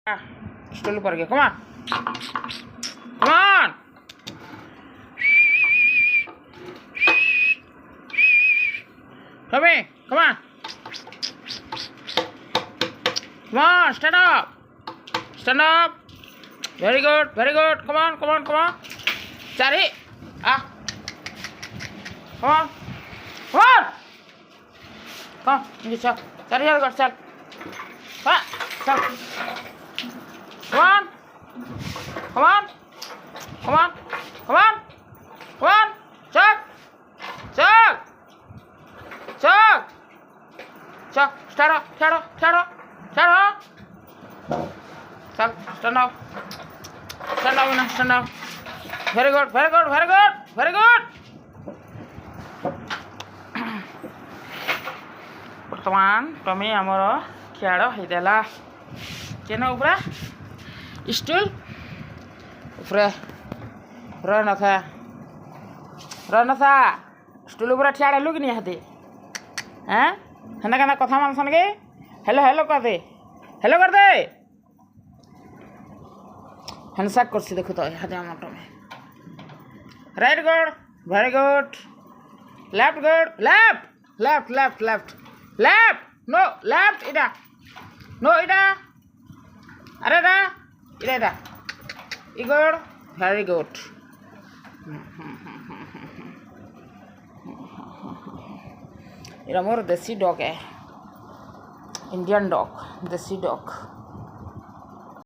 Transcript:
Stool ऊपर गया. Come on. Come on. Come here. Come on. Come on. Stand up. Stand up. Very good. Very good. Come on. Come on. Come on. Cari. Ah. Come on. Come on. Come on. Ini cak. Cari ya, cak. Pak. Cak. Come on. Come on. Come on. Come on. Come on. Chuck. Chuck. Chuck. Chuck. Stand up. Stand up. Stand up. Stand up. Chuck. Stand up. Stand up. Stand up. Very good. Very good. Very good. Very good. ବର୍ତ୍ତମାନ ତମେ ଆମର ଖେଳ ହେଇଦେଲା କେନ ଉପରେ stool ଉପରେ ରନଥା stool ଉପରେ ଠିଆ ହେଲୁ କି ନିହାତି ହେନ୍ତା କେନ୍ତା କଥା ମାନସନ୍ କି ହେଲୋ ହେଲୋ କରିଦେ ହେଲୋ କରିଦେ ହ୍ୟାଣ୍ଡସାକ୍ କରସି ଦେଖୁ ତ ଇହାଦେ ଆମର ତମେ right good very good left good left left left left left no left ida no ida are da ida good very good ira mor desi dog hai indian dog desi dog